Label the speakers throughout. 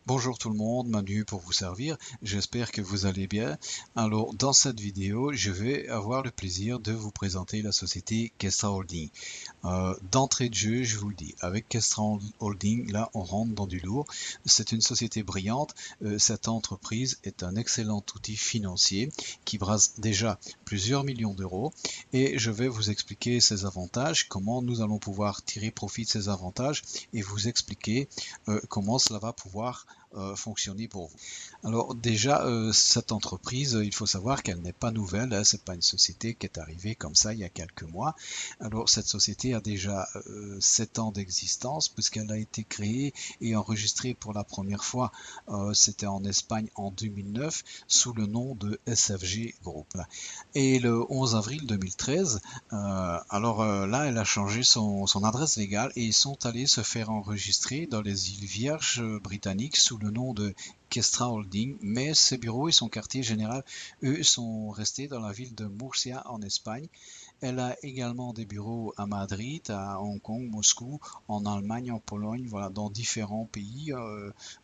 Speaker 1: Bonjour tout le monde, Manu pour vous servir, j'espère que vous allez bien. Alors dans cette vidéo, je vais avoir le plaisir de vous présenter la société Kestra Holding. D'entrée de jeu, je vous le dis, avec Kestra Holding, là on rentre dans du lourd. C'est une société brillante, cette entreprise est un excellent outil financier qui brasse déjà plusieurs millions d'euros et je vais vous expliquer ses avantages, comment nous allons pouvoir tirer profit de ces avantages et vous expliquer comment cela va pouvoir fonctionner pour vous. Alors déjà, cette entreprise, il faut savoir qu'elle n'est pas nouvelle, hein, c'est pas une société qui est arrivée comme ça il y a quelques mois. Alors cette société a déjà 7 ans d'existence puisqu'elle a été créée et enregistrée pour la première fois, c'était en Espagne en 2009 sous le nom de SFG Group. Et le 11 avril 2013, là, elle a changé son adresse légale et ils sont allés se faire enregistrer dans les îles Vierges britanniques sous le nom de Kestra Holding, mais ses bureaux et son quartier général, eux, sont restés dans la ville de Murcia en Espagne. Elle a également des bureaux à Madrid, à Hong Kong, Moscou, en Allemagne, en Pologne, voilà, dans différents pays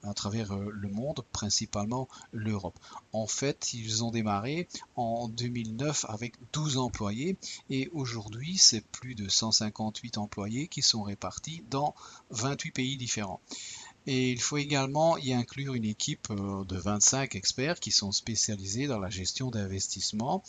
Speaker 1: à travers le monde, principalement l'Europe. En fait, ils ont démarré en 2009 avec 12 employés et aujourd'hui, c'est plus de 158 employés qui sont répartis dans 28 pays différents. Et il faut également y inclure une équipe de 25 experts qui sont spécialisés dans la gestion d'investissement.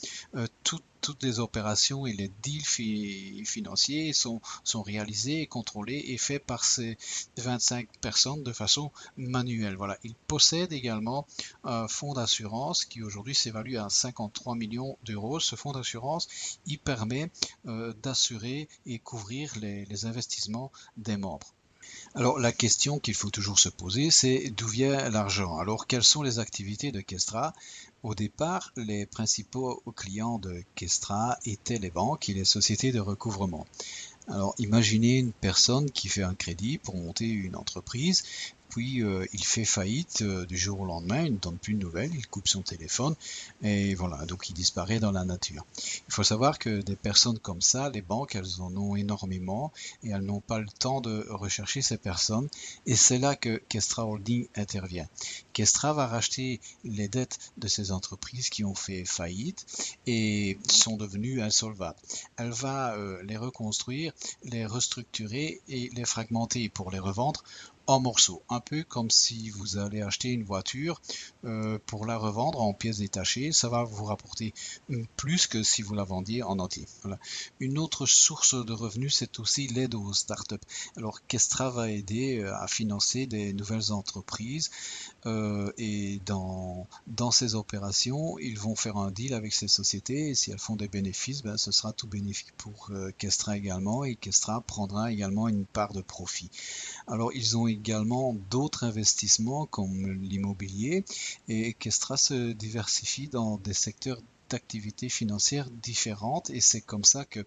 Speaker 1: Toutes les opérations et les deals financiers sont réalisés et contrôlés et faits par ces 25 personnes de façon manuelle. Voilà. Ils possèdent également un fonds d'assurance qui aujourd'hui s'évalue à 53 millions d'euros. Ce fonds d'assurance, il permet d'assurer et couvrir les investissements des membres. Alors la question qu'il faut toujours se poser, c'est d'où vient l'argent? Alors quelles sont les activités de Kestra? Au départ, les principaux clients de Kestra étaient les banques et les sociétés de recouvrement. Alors imaginez une personne qui fait un crédit pour monter une entreprise, puis il fait faillite du jour au lendemain, il ne donne plus de nouvelles, il coupe son téléphone et voilà, donc il disparaît dans la nature. Il faut savoir que des personnes comme ça, les banques, elles en ont énormément et elles n'ont pas le temps de rechercher ces personnes et c'est là que Kestra Holding intervient. Kestra va racheter les dettes de ces entreprises qui ont fait faillite et sont devenues insolvables. Elle va les reconstruire, les restructurer et les fragmenter pour les revendre en morceaux. Un peu comme si vous allez acheter une voiture pour la revendre en pièces détachées. Ça va vous rapporter plus que si vous la vendiez en entier. Voilà. Une autre source de revenus, c'est aussi l'aide aux startups. Alors, Kestra va aider à financer des nouvelles entreprises et dans ces opérations, ils vont faire un deal avec ces sociétés et si elles font des bénéfices, ben, ce sera tout bénéfique pour Kestra également et Kestra prendra également une part de profit. Alors, ils ont également d'autres investissements comme l'immobilier et Kestra se diversifie dans des secteurs d'activités financières différentes et c'est comme ça que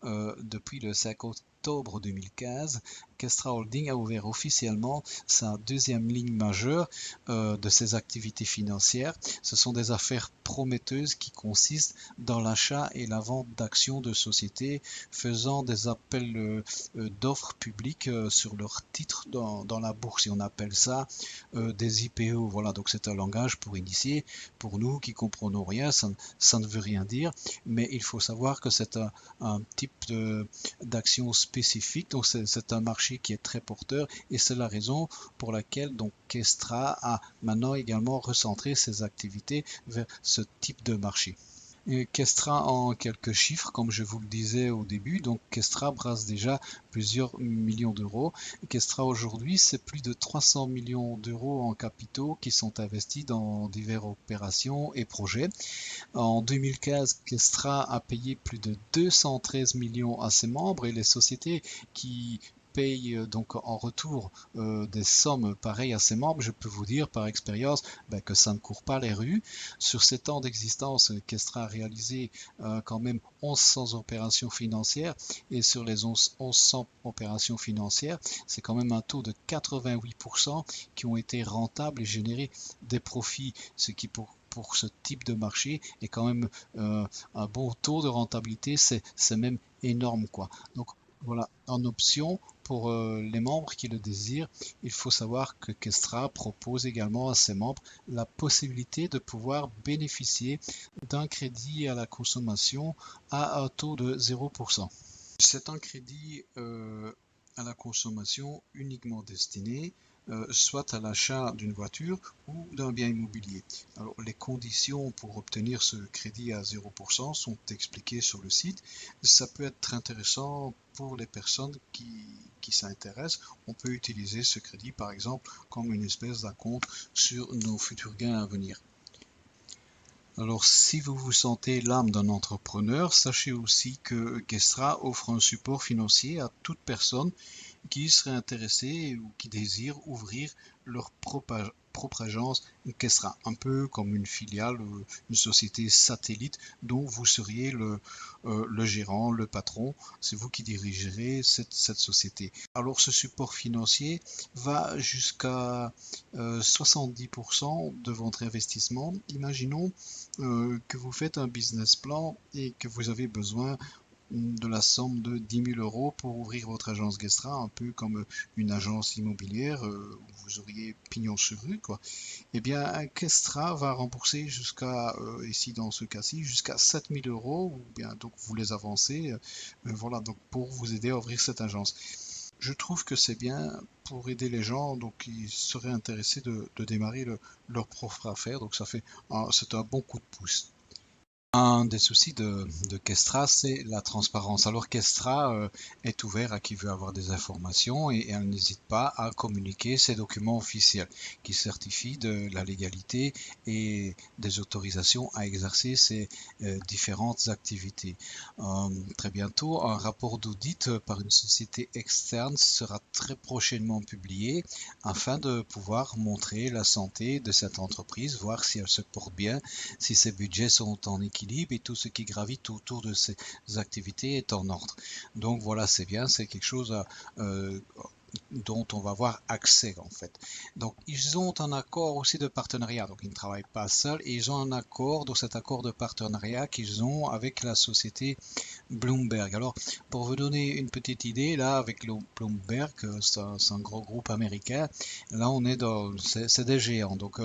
Speaker 1: depuis le 5 octobre 2015, Kestra Holding a ouvert officiellement sa deuxième ligne majeure de ses activités financières. Ce sont des affaires prometteuses qui consistent dans l'achat et la vente d'actions de sociétés faisant des appels d'offres publiques sur leurs titres dans la bourse. Et on appelle ça des IPO. Voilà, donc c'est un langage pour initier. Pour nous qui comprenons rien, ça ne veut rien dire, mais il faut savoir que c'est un type d'action spécifique. Donc c'est un marché qui est très porteur et c'est la raison pour laquelle donc Kestra a maintenant également recentré ses activités vers ce type de marché. Et Kestra en quelques chiffres, comme je vous le disais au début, donc Kestra brasse déjà plusieurs millions d'euros. Kestra aujourd'hui, c'est plus de 300 millions d'euros en capitaux qui sont investis dans diverses opérations et projets. En 2015, Kestra a payé plus de 213 millions à ses membres et les sociétés qui payent donc en retour des sommes pareilles à ses membres, je peux vous dire par expérience que ça ne court pas les rues. Sur 7 ans d'existence, Kestra a réalisé quand même 1100 opérations financières et sur les 1100 opérations financières, c'est quand même un taux de 88% qui ont été rentables et généré des profits, ce qui pour ce type de marché est quand même un bon taux de rentabilité, c'est même énorme quoi. Donc Voilà, en option pour les membres qui le désirent, il faut savoir que Kestra propose également à ses membres la possibilité de pouvoir bénéficier d'un crédit à la consommation à un taux de 0%. C'est un crédit à la consommation uniquement destiné soit à l'achat d'une voiture ou d'un bien immobilier. Alors, les conditions pour obtenir ce crédit à 0% sont expliquées sur le site. Ça peut être intéressant pour les personnes qui s'intéressent. On peut utiliser ce crédit, par exemple, comme une espèce d'acompte sur nos futurs gains à venir. Alors, si vous vous sentez l'âme d'un entrepreneur, sachez aussi que Kestra offre un support financier à toute personne qui seraient intéressés ou qui désirent ouvrir leur propre agence Kestra, un peu comme une filiale, une société satellite dont vous seriez le gérant, le patron, c'est vous qui dirigerez cette société. Alors ce support financier va jusqu'à 70% de votre investissement. Imaginons que vous faites un business plan et que vous avez besoin de la somme de 10 000 euros pour ouvrir votre agence Gestra, un peu comme une agence immobilière où vous auriez pignon sur rue, quoi. Eh bien, Gestra va rembourser jusqu'à, ici dans ce cas-ci, jusqu'à 7 000 euros, ou bien donc vous les avancez, voilà, donc pour vous aider à ouvrir cette agence. Je trouve que c'est bien pour aider les gens donc qui seraient intéressés de démarrer leur propre affaire, donc c'est un bon coup de pouce. Un des soucis de Kestra, c'est la transparence. Alors Kestra est ouvert à qui veut avoir des informations et elle n'hésite pas à communiquer ses documents officiels qui certifient de la légalité et des autorisations à exercer ces différentes activités. Très bientôt, un rapport d'audit par une société externe sera très prochainement publié afin de pouvoir montrer la santé de cette entreprise, voir si elle se porte bien, si ses budgets sont en équilibre et tout ce qui gravite autour de ces activités est en ordre. Donc voilà, c'est bien, c'est quelque chose dont on va avoir accès en fait. Donc ils ont un accord aussi de partenariat, donc ils ne travaillent pas seuls et ils ont un accord, dans cet accord de partenariat qu'ils ont avec la société Bloomberg. Alors pour vous donner une petite idée, là avec le Bloomberg, c'est un gros groupe américain, là on est dans, c'est des géants. Donc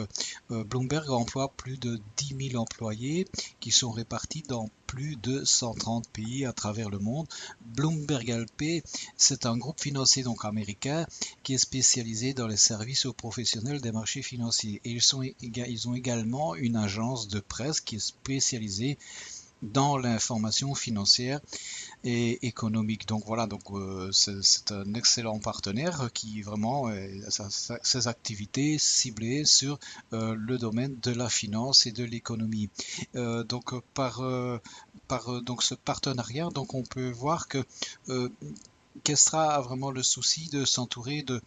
Speaker 1: Bloomberg emploie plus de 10 000 employés qui sont répartis dans plus de 130 pays à travers le monde. Bloomberg LP, c'est un groupe financier donc américain qui est spécialisé dans les services aux professionnels des marchés financiers. Et ils ont également une agence de presse qui est spécialisée dans l'information financière et économique. Donc voilà, donc c'est un excellent partenaire qui vraiment ses activités ciblées sur le domaine de la finance et de l'économie. Donc par donc ce partenariat, donc on peut voir que Kestra a vraiment le souci de s'entourer de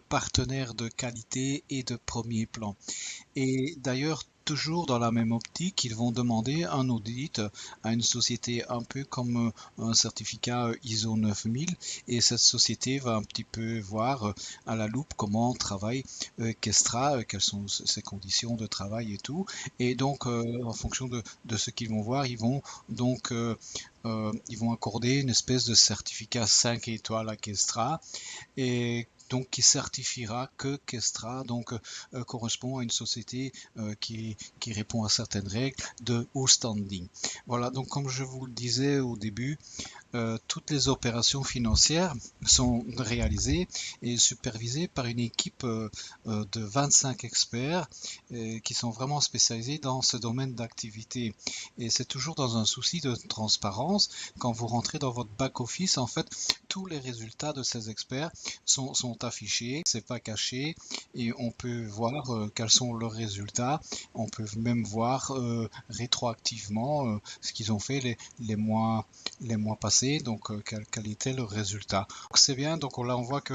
Speaker 1: partenaires de qualité et de premier plan. Et d'ailleurs, toujours dans la même optique, ils vont demander un audit à une société un peu comme un certificat ISO 9000 et cette société va un petit peu voir à la loupe comment travaille Kestra, quelles sont ses conditions de travail et tout. Et donc, en fonction de ce qu'ils vont voir, ils vont accorder une espèce de certificat 5 étoiles à Kestra et donc qui certifiera que Kestra donc correspond à une société qui répond à certaines règles de haut standing. Voilà, donc comme je vous le disais au début, toutes les opérations financières sont réalisées et supervisées par une équipe de 25 experts qui sont vraiment spécialisés dans ce domaine d'activité. Et c'est toujours dans un souci de transparence. Quand vous rentrez dans votre back-office, en fait, tous les résultats de ces experts sont affichés, c'est pas caché, et on peut voir quels sont leurs résultats. On peut même voir rétroactivement ce qu'ils ont fait les mois passés, donc quel était le résultat. C'est bien, donc là on voit que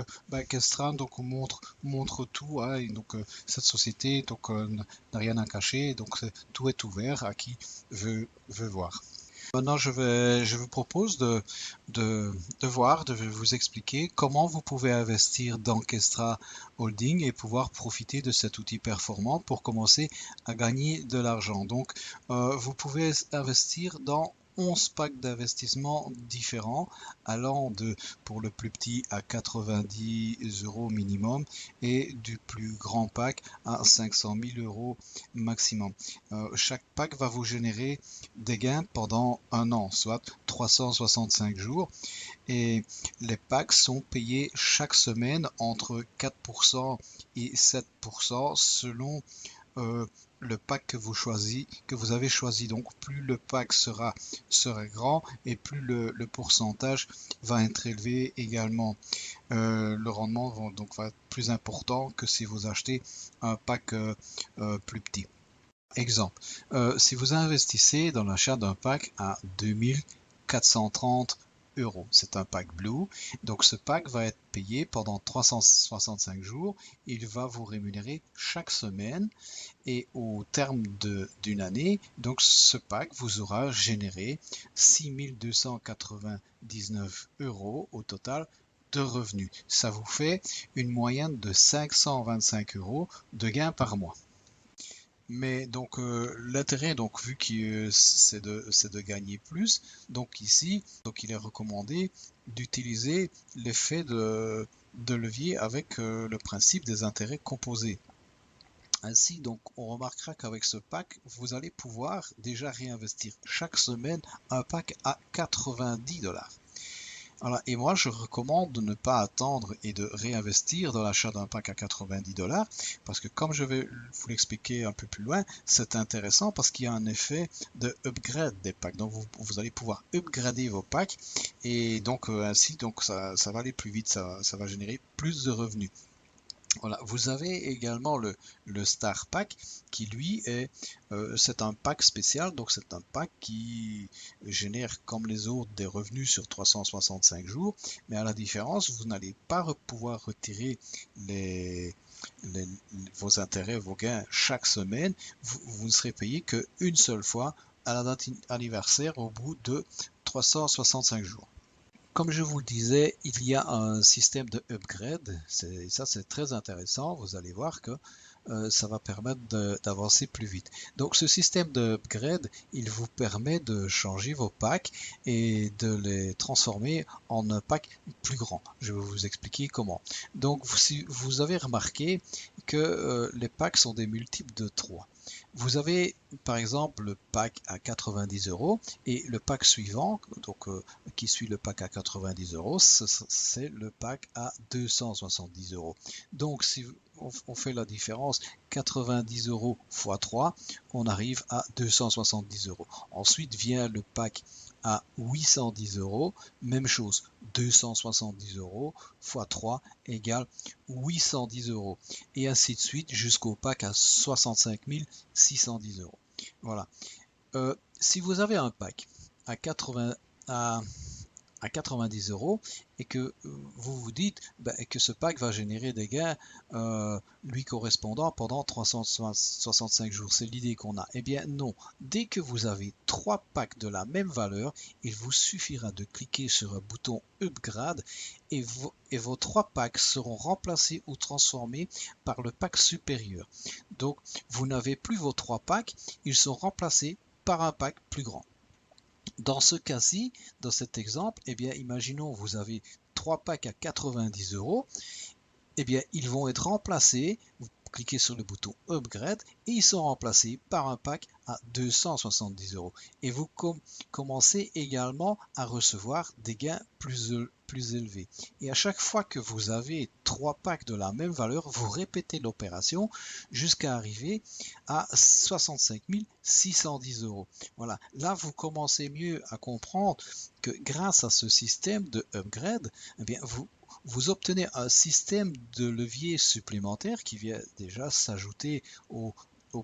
Speaker 1: Kestra donc montre tout, hein, et donc cette société donc n'a rien à cacher, donc tout est ouvert à qui veut voir. Maintenant, je vous propose de vous expliquer comment vous pouvez investir dans Kestra Holding et pouvoir profiter de cet outil performant pour commencer à gagner de l'argent. Donc, vous pouvez investir dans 11 packs d'investissement différents allant de, pour le plus petit, à 90 € minimum et du plus grand pack à 500 000 € maximum. Chaque pack va vous générer des gains pendant un an, soit 365 jours. Et les packs sont payés chaque semaine entre 4% et 7% selon le pack que vous avez choisi. Donc plus le pack sera grand et plus le pourcentage va être élevé également. Le rendement va être plus important que si vous achetez un pack plus petit. Exemple, si vous investissez dans l'achat d'un pack à 2430 €, c'est un pack Blue, donc ce pack va être payé pendant 365 jours, il va vous rémunérer chaque semaine et au terme d'une année, donc ce pack vous aura généré 6299 € au total de revenus. Ça vous fait une moyenne de 525 € de gain par mois. Mais donc l'intérêt, donc vu que c'est de gagner plus, donc ici, donc il est recommandé d'utiliser l'effet de levier avec le principe des intérêts composés. Ainsi, donc, on remarquera qu'avec ce pack, vous allez pouvoir déjà réinvestir chaque semaine un pack à 90 $. Voilà. Et moi, je recommande de ne pas attendre et de réinvestir dans l'achat d'un pack à 90 $, parce que comme je vais vous l'expliquer un peu plus loin, c'est intéressant parce qu'il y a un effet de upgrade des packs. Donc vous allez pouvoir upgrader vos packs et donc ainsi donc ça va aller plus vite, ça va générer plus de revenus. Voilà, vous avez également le Star Pack qui lui c'est un pack spécial, donc c'est un pack qui génère comme les autres des revenus sur 365 jours, mais à la différence, vous n'allez pas pouvoir retirer vos intérêts, vos gains chaque semaine, vous ne serez payé qu'une seule fois à la date anniversaire au bout de 365 jours. Comme je vous le disais, il y a un système de upgrade, ça c'est très intéressant, vous allez voir que ça va permettre d'avancer plus vite. Donc ce système de upgrade, il vous permet de changer vos packs et de les transformer en un pack plus grand. Je vais vous expliquer comment. Donc si vous avez remarqué que les packs sont des multiples de 3. Vous avez par exemple le pack à 90 € et le pack suivant, donc qui suit le pack à 90 €, c'est le pack à 270 €. Donc si on fait la différence, 90 € x 3, on arrive à 270 €. Ensuite vient le pack à 810 €, même chose, 270 € x 3 égale 810 €. Et ainsi de suite jusqu'au pack à 65 610 €. Voilà. Si vous avez un pack à 90 € et que vous vous dites que ce pack va générer des gains lui correspondant pendant 365 jours, c'est l'idée qu'on a. Eh bien non, dès que vous avez 3 packs de la même valeur, il vous suffira de cliquer sur un bouton Upgrade et vos 3 packs seront remplacés ou transformés par le pack supérieur. Donc vous n'avez plus vos 3 packs, ils sont remplacés par un pack plus grand. Dans ce cas-ci, dans cet exemple, eh bien, imaginons vous avez 3 packs à 90 €, eh bien, ils vont être remplacés, vous cliquez sur le bouton Upgrade et ils sont remplacés par un pack à 270 €. Et vous commencez également à recevoir des gains plus élevés. Et à chaque fois que vous avez 3 packs de la même valeur, vous répétez l'opération jusqu'à arriver à 65 610 €. Voilà, là vous commencez mieux à comprendre que grâce à ce système de upgrade, eh bien, vous obtenez un système de levier supplémentaire qui vient déjà s'ajouter au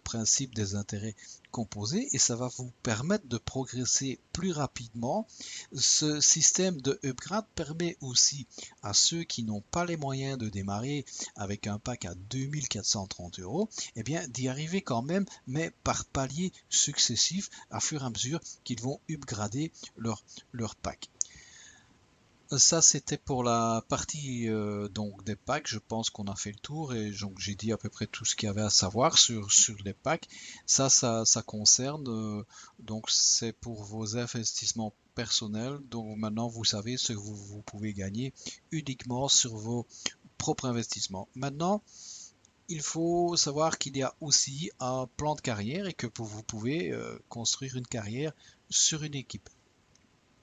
Speaker 1: principe des intérêts composés et ça va vous permettre de progresser plus rapidement. Ce système de upgrade permet aussi à ceux qui n'ont pas les moyens de démarrer avec un pack à 2430 € eh bien d'y arriver quand même, mais par paliers successifs à fur et à mesure qu'ils vont upgrader leur pack. Ça, c'était pour la partie donc des packs. Je pense qu'on a fait le tour et donc j'ai dit à peu près tout ce qu'il y avait à savoir sur les packs. Ça concerne donc c'est pour vos investissements personnels. Donc maintenant vous savez ce que vous pouvez gagner uniquement sur vos propres investissements. Maintenant, il faut savoir qu'il y a aussi un plan de carrière et que vous pouvez construire une carrière sur une équipe.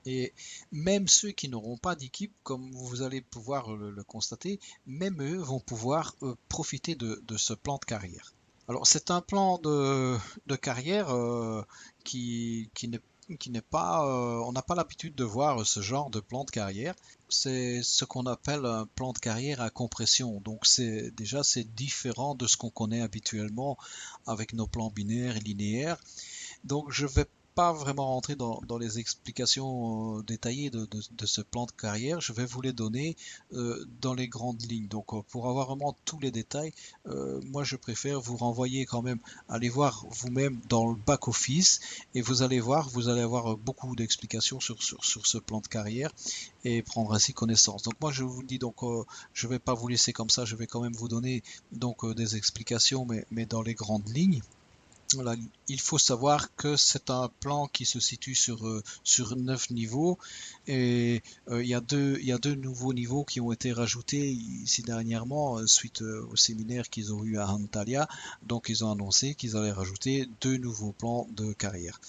Speaker 1: Et même ceux qui n'auront pas d'équipe, comme vous allez pouvoir le constater, même eux vont pouvoir profiter de ce plan de carrière. Alors c'est un plan de carrière qui n'est pas, on n'a pas l'habitude de voir ce genre de plan de carrière. C'est ce qu'on appelle un plan de carrière à compression. Donc c'est différent de ce qu'on connaît habituellement avec nos plans binaires et linéaires. Donc je vais pas vraiment rentrer dans les explications détaillées de ce plan de carrière. Je vais vous les donner dans les grandes lignes. Donc pour avoir vraiment tous les détails, moi je préfère vous renvoyer quand même, aller voir vous-même dans le back-office et vous allez voir, vous allez avoir beaucoup d'explications sur ce plan de carrière et prendre ainsi connaissance. Donc moi je vous dis donc je vais pas vous laisser comme ça, je vais quand même vous donner donc des explications mais dans les grandes lignes. Voilà, il faut savoir que c'est un plan qui se situe sur 9 niveaux et il y a deux nouveaux niveaux qui ont été rajoutés ici dernièrement suite au séminaire qu'ils ont eu à Antalya. Donc ils ont annoncé qu'ils allaient rajouter deux nouveaux plans de carrière,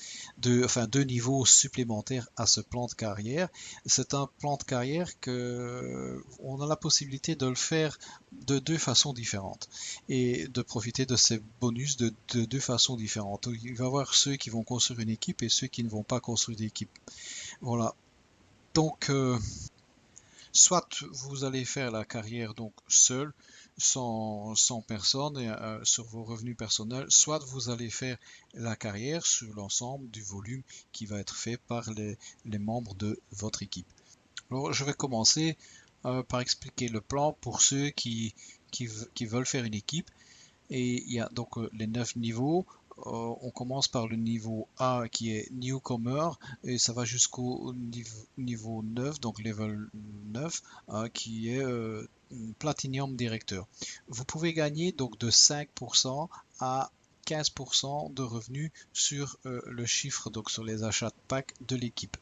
Speaker 1: enfin deux niveaux supplémentaires à ce plan de carrière. C'est un plan de carrière que on a la possibilité de le faire de deux façons différentes et de profiter de ces bonus de deux façons différentes. Il va y avoir ceux qui vont construire une équipe et ceux qui ne vont pas construire d'équipe. Voilà. Donc, soit vous allez faire la carrière donc seul, sans personne et, sur vos revenus personnels, soit vous allez faire la carrière sur l'ensemble du volume qui va être fait par les membres de votre équipe. Alors, je vais commencer par expliquer le plan pour ceux qui veulent faire une équipe. Et il y a donc les 9 niveaux. On commence par le niveau A qui est Newcomer et ça va jusqu'au niveau 9, donc level 9, qui est Platinum Directeur. Vous pouvez gagner donc de 5% à 15% de revenus sur le chiffre, donc sur les achats de packs de l'équipe.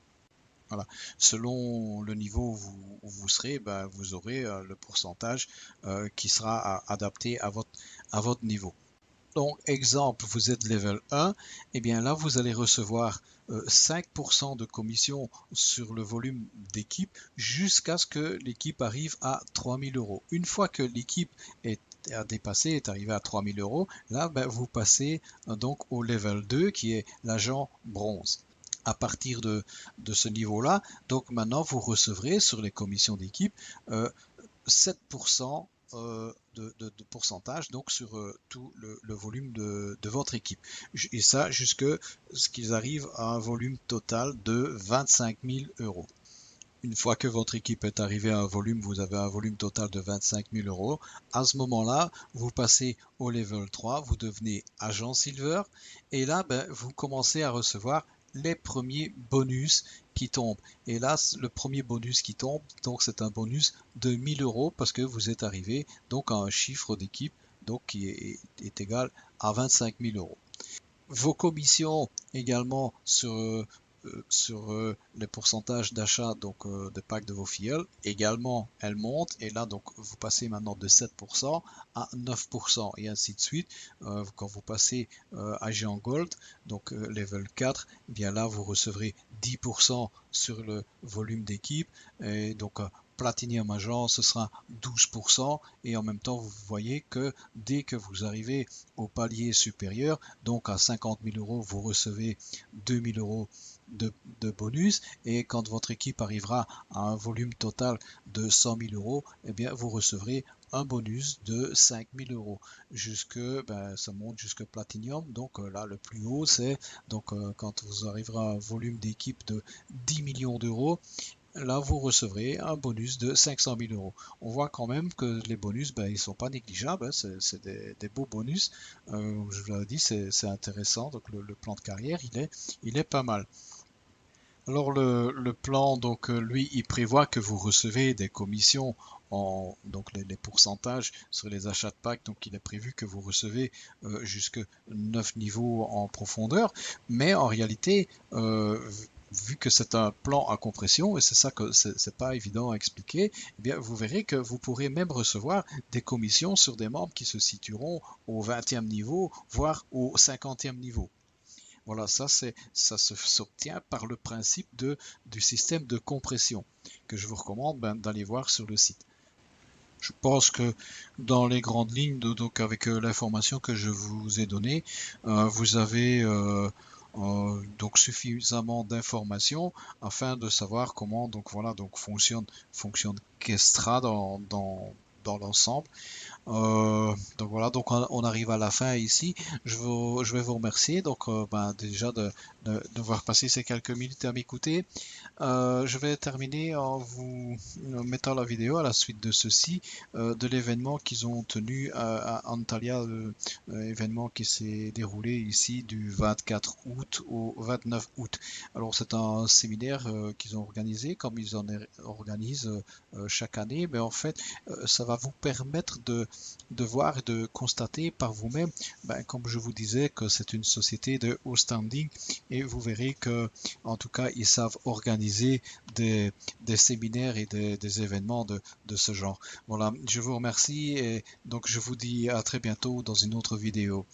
Speaker 1: Voilà. Selon le niveau où vous serez, ben, vous aurez le pourcentage qui sera adapté à votre niveau. Donc, exemple, vous êtes level 1, et bien là, vous allez recevoir 5% de commission sur le volume d'équipe jusqu'à ce que l'équipe arrive à 3000 euros. Une fois que l'équipe est est arrivé à 3000 euros, là, ben, vous passez donc au level 2 qui est l'agent bronze. À partir de ce niveau-là, donc maintenant vous recevrez sur les commissions d'équipe 7% de pourcentage donc sur tout le volume de votre équipe. Et ça jusque ce qu'ils arrivent à un volume total de 25 000 euros. Une fois que votre équipe est arrivée à un volume, vous avez un volume total de 25 000 euros. À ce moment-là, vous passez au level 3, vous devenez agent silver et là, ben, vous commencez à recevoir les premiers bonus qui tombent. Et là, le premier bonus qui tombe, donc c'est un bonus de 1000 euros parce que vous êtes arrivé donc à un chiffre d'équipe donc qui est égal à 25 000 euros. Vos commissions également sur les pourcentages d'achat donc de packs de vos filleuls également elles montent et là donc vous passez maintenant de 7% à 9% et ainsi de suite. Quand vous passez agent gold donc level 4, eh bien là vous recevrez 10% sur le volume d'équipe et donc Platinum Agent, ce sera 12% et en même temps vous voyez que dès que vous arrivez au palier supérieur, donc à 50 000 euros, vous recevez 2 000 euros de bonus et quand votre équipe arrivera à un volume total de 100 000 euros, eh bien vous recevrez un bonus de 5 000 euros. Ben, ça monte jusque Platinum, donc là le plus haut c'est donc quand vous arriverez à un volume d'équipe de 10 millions d'euros, là vous recevrez un bonus de 500 000 euros. On voit quand même que les bonus, ben, ils ne sont pas négligeables, hein, c'est des beaux bonus. Je vous l'ai dit, c'est intéressant, donc le plan de carrière, il est pas mal. Alors le plan, donc lui, il prévoit que vous recevez des commissions donc les pourcentages sur les achats de packs. Donc il est prévu que vous recevez jusque 9 niveaux en profondeur. Mais en réalité, vu que c'est un plan à compression, et c'est ça que c'est pas évident à expliquer, eh bien vous verrez que vous pourrez même recevoir des commissions sur des membres qui se situeront au 20e niveau, voire au 50e niveau. Voilà, ça s'obtient par le principe du système de compression que je vous recommande d'aller voir sur le site. Je pense que dans les grandes lignes, donc avec l'information que je vous ai donnée, vous avez donc suffisamment d'informations afin de savoir comment donc voilà donc fonctionne Kestra dans l'ensemble. Donc voilà, donc on arrive à la fin ici. Je vais vous remercier donc déjà d'avoir passé ces quelques minutes à m'écouter. Je vais terminer en vous mettant la vidéo à la suite de ceci, de l'événement qu'ils ont tenu à Antalya, événement qui s'est déroulé ici du 24 août au 29 août. Alors c'est un séminaire qu'ils ont organisé, comme ils en organisent chaque année, mais en fait ça va vous permettre de voir et de constater par vous-même, comme je vous disais, que c'est une société de haut standing et vous verrez que en tout cas, ils savent organiser des séminaires et des événements de ce genre. Voilà, je vous remercie et donc je vous dis à très bientôt dans une autre vidéo.